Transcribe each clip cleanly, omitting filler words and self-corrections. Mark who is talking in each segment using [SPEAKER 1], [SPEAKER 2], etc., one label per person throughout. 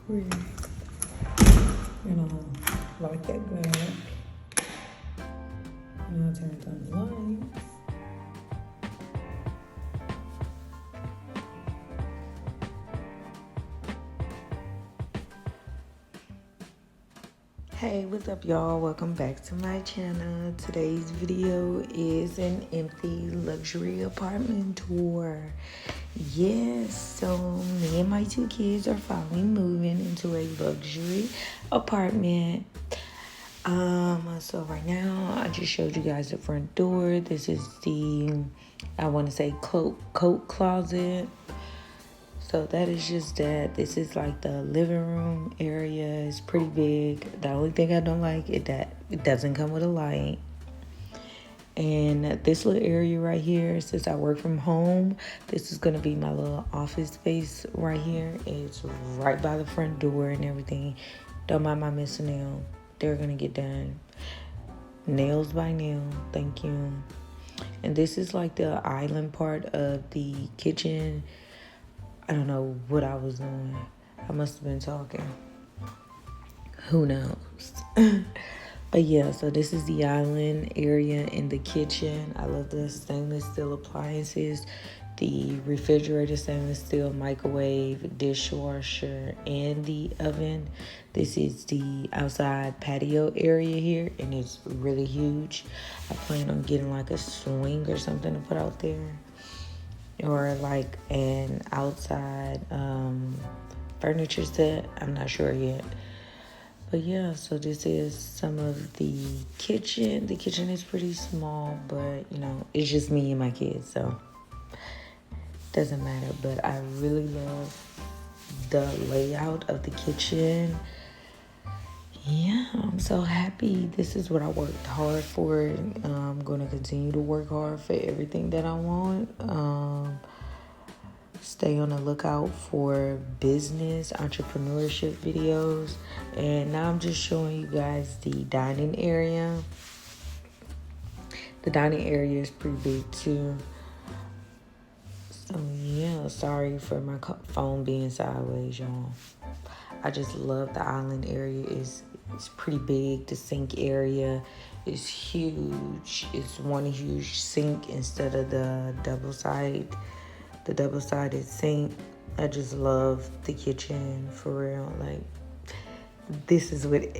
[SPEAKER 1] We're gonna light that back. Now turn on the lights. Hey, what's up, y'all? Welcome back to my channel. Today's video is an empty luxury apartment tour. Yes, so me and my two kids are finally moving into a luxury apartment. So right now I just showed you guys the front door. This is the, I want to say coat closet. So that is just that. This is like the living room area. It's pretty big. The only thing I don't like is that it doesn't come with a light. And this little area right here, since I work from home, this is going to be my little office space right here. It's right by the front door and everything. Don't mind my missing nail. They're going to get done. Nails by nail. Thank you. And this is like the island part of the kitchen. I don't know what I was doing. I must have been talking. Who knows? But yeah, so this is the island area in the kitchen. I love the stainless steel appliances, the refrigerator, stainless steel, microwave, dishwasher, and the oven. This is the outside patio area here, and it's really huge. I plan on getting like a swing or something to put out there, or like an outside furniture set. I'm not sure yet. But yeah, so this is some of the kitchen. The kitchen is pretty small, but you know, it's just me and my kids, so doesn't matter. But I really love the layout of the kitchen. Yeah, I'm so happy. This is what I worked hard for. I'm going to continue to work hard for everything that I want. Stay on the lookout for business, entrepreneurship videos. And now I'm just showing you guys the dining area. The dining area is pretty big too. So yeah, sorry for my phone being sideways, y'all. I just love the island area. It's pretty big. The sink area is huge. It's one huge sink instead of the double-sided sink. I just love the kitchen for real. Like, this is with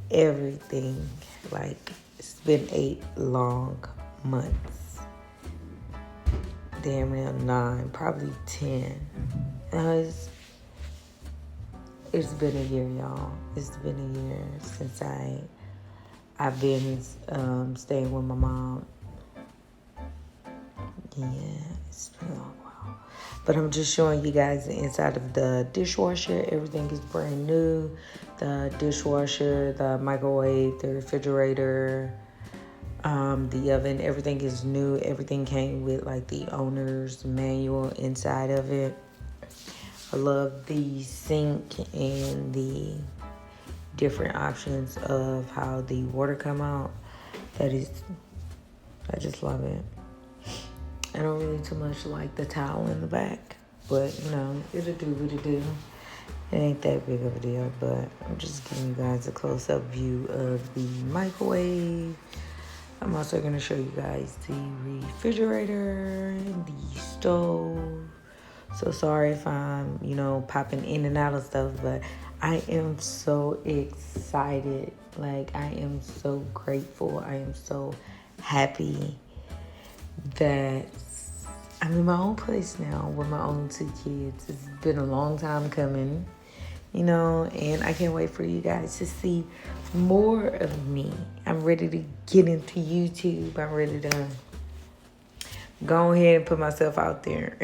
[SPEAKER 1] everything. Like, it's been 8 long months. Damn near 9, probably 10. It's been a year, y'all. It's been a year since I've been staying with my mom. Yeah, it's been a long while. But I'm just showing you guys the inside of the dishwasher. Everything is brand new. The dishwasher, the microwave, the refrigerator, the oven, everything is new. Everything came with like the owner's manual inside of it. I love the sink and the different options of how the water come out. I just love it. I don't really too much like the towel in the back, but you know, it'll do what it do. It ain't that big of a deal, but I'm just giving you guys a close-up view of the microwave. I'm also gonna show you guys the refrigerator, the stove. So sorry if I'm, popping in and out of stuff, but I am so excited. Like, I am so grateful. I am so happy that I'm in my own place now with my own 2 kids. It's been a long time coming, and I can't wait for you guys to see more of me. I'm ready to get into YouTube. I'm ready to go ahead and put myself out there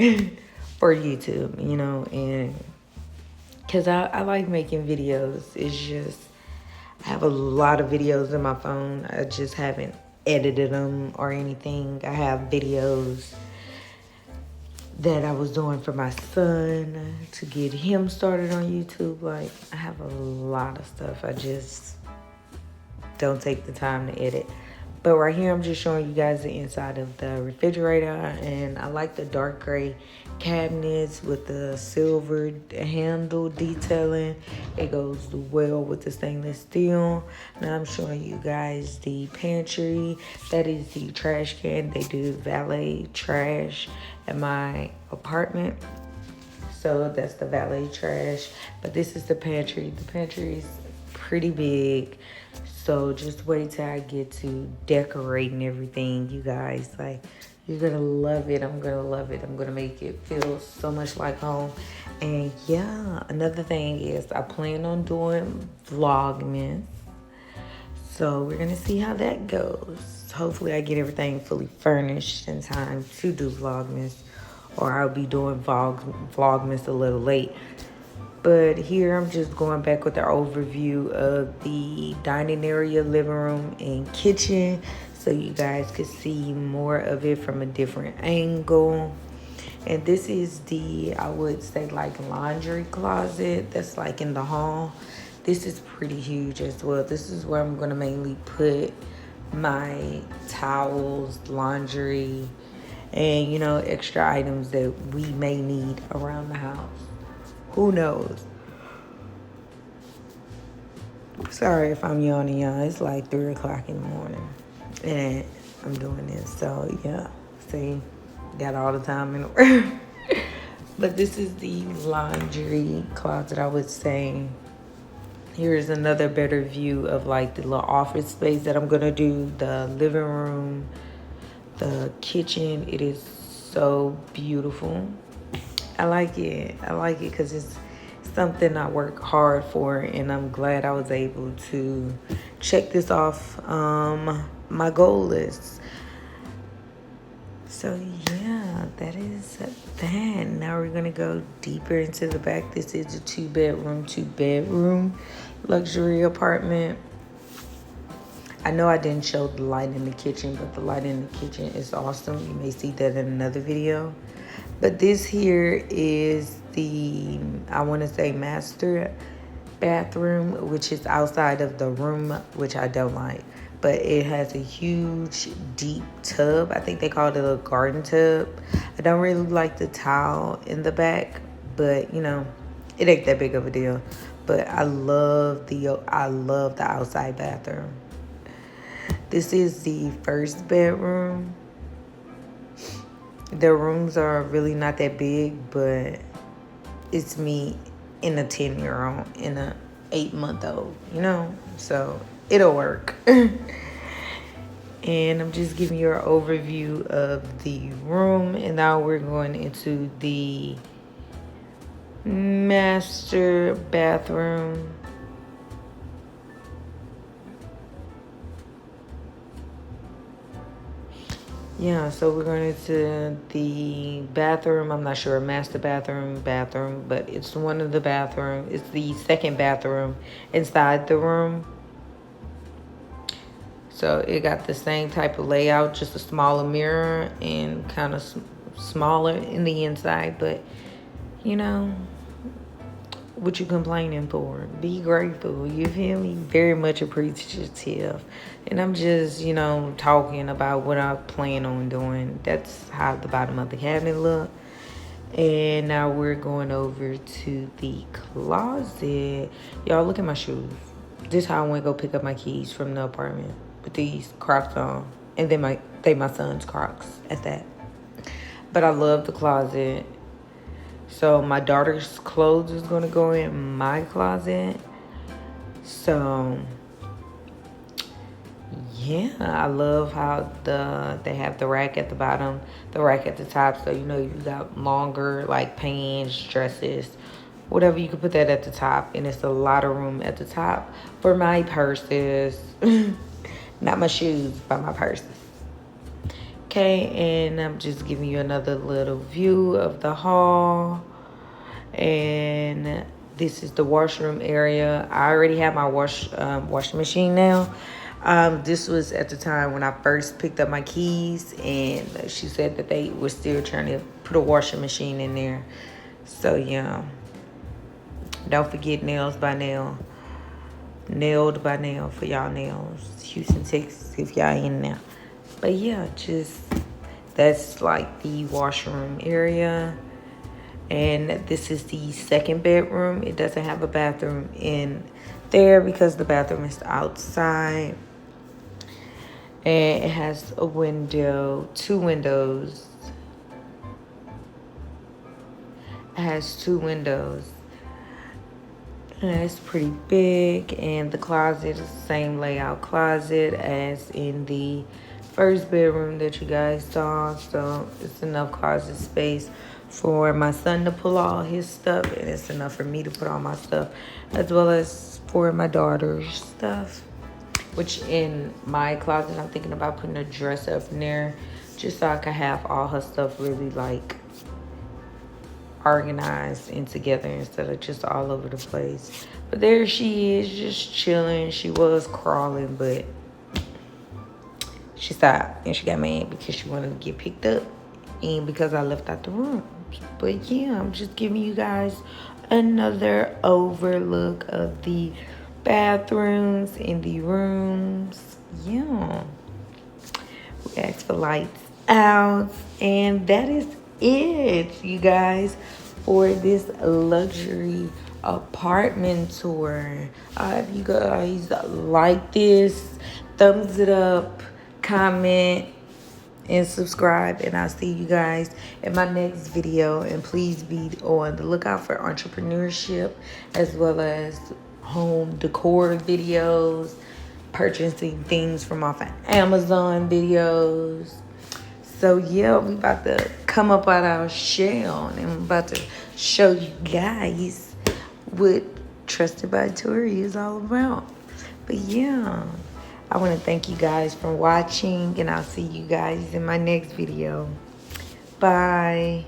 [SPEAKER 1] for YouTube, and because I like making videos. It's just, I have a lot of videos in my phone. I just haven't edited them or anything. I have videos that I was doing for my son to get him started on YouTube. Like, I have a lot of stuff. I just don't take the time to edit. But right here, I'm just showing you guys the inside of the refrigerator. And I like the dark gray cabinets with the silver handle detailing. It goes well with the stainless steel. Now I'm showing you guys the pantry. That is the trash can. They do valet trash at my apartment. So that's the valet trash. But this is the pantry. The pantry is pretty big. So just wait till I get to decorating everything, you guys. Like, you're gonna love it. I'm gonna love it. I'm gonna make it feel so much like home. And yeah, another thing is I plan on doing Vlogmas. So we're gonna see how that goes. Hopefully I get everything fully furnished in time to do Vlogmas. Or I'll be doing Vlogmas a little late. But here I'm just going back with the overview of the dining area, living room, and kitchen. So you guys could see more of it from a different angle. And this is the, I would say, like laundry closet that's like in the hall. This is pretty huge as well. This is where I'm gonna mainly put my towels, laundry, and, you know, extra items that we may need around the house. Who knows? Sorry if I'm yawning, y'all. It's like 3 o'clock in the morning. And I'm doing this. So, yeah. See? Got all the time in the world. But this is the laundry closet, I would say. Here's another better view of, like, the little office space that I'm going to do. The living room. The kitchen. It is so beautiful. I like it. I like it because it's something I work hard for, and I'm glad I was able to check this off my goal list. So yeah, that is that. Now we're gonna go deeper into the back. This is a 2-bedroom luxury apartment. I know I didn't show the light in the kitchen, but the light in the kitchen is awesome. You may see that in another video. But this here is the, I want to say, master bathroom, which is outside of the room, which I don't like. But it has a huge, deep tub. I think they call it a garden tub. I don't really like the tile in the back, but, you know, it ain't that big of a deal. But I love the outside bathroom. This is the first bedroom. The rooms are really not that big, but it's me in a 10-year-old, in a 8-month-old, you know? So it'll work. And I'm just giving you an overview of the room. And now we're going into the master bathroom. Yeah, so we're going into the bathroom. I'm not sure, master bathroom, but it's one of the bathrooms. It's the second bathroom inside the room. So it got the same type of layout, just a smaller mirror and kind of smaller in the inside. But, you know, what you complaining for? Be grateful, you feel me? Very much appreciative. And I'm just, you know, talking about what I plan on doing. That's how the bottom of the cabinet look. And now we're going over to the closet. Y'all, look at my shoes. This is how I went to go pick up my keys from the apartment with these Crocs on. And then my son's Crocs at that. But I love the closet. So my daughter's clothes is going to go in my closet. So yeah, I love how they have the rack at the bottom, the rack at the top. So, you know, you got longer like pants, dresses, whatever. You can put that at the top. And it's a lot of room at the top for my purses. Not my shoes, but my purses. Okay, and I'm just giving you another little view of the hall. And this is the washroom area. I already have my washing machine now. This was at the time when I first picked up my keys, and she said that they were still trying to put a washing machine in there. So yeah, don't forget Nails by Nail. Nailed by Nail for y'all nails. Houston, Texas, if y'all in there. But yeah, just that's like the washroom area. And this is the second bedroom. It doesn't have a bathroom in there because the bathroom is outside. And it has a window, 2 windows. It has 2 windows. And it's pretty big. And the closet is the same layout closet as in the first bedroom that you guys saw. So it's enough closet space for my son to pull all his stuff, and it's enough for me to put all my stuff, as well as for my daughter's stuff. Which in my closet, I'm thinking about putting a dresser up in there, just so I can have all her stuff really like organized and together instead of just all over the place. But there she is, just chilling. She was crawling, but she stopped and she got mad because she wanted to get picked up and because I left out the room. But yeah, I'm just giving you guys another overlook of the bathrooms and the rooms. Yeah. We asked for lights out. And that is it, you guys, for this luxury apartment tour. If you guys like this, thumbs it up, comment, and subscribe, and I'll see you guys in my next video. And please be on the lookout for entrepreneurship as well as home decor videos, purchasing things from off of Amazon videos. So yeah, we about to come up out our shell, and I'm about to show you guys what Trusted by Tori is all about. But yeah, I want to thank you guys for watching, and I'll see you guys in my next video. Bye.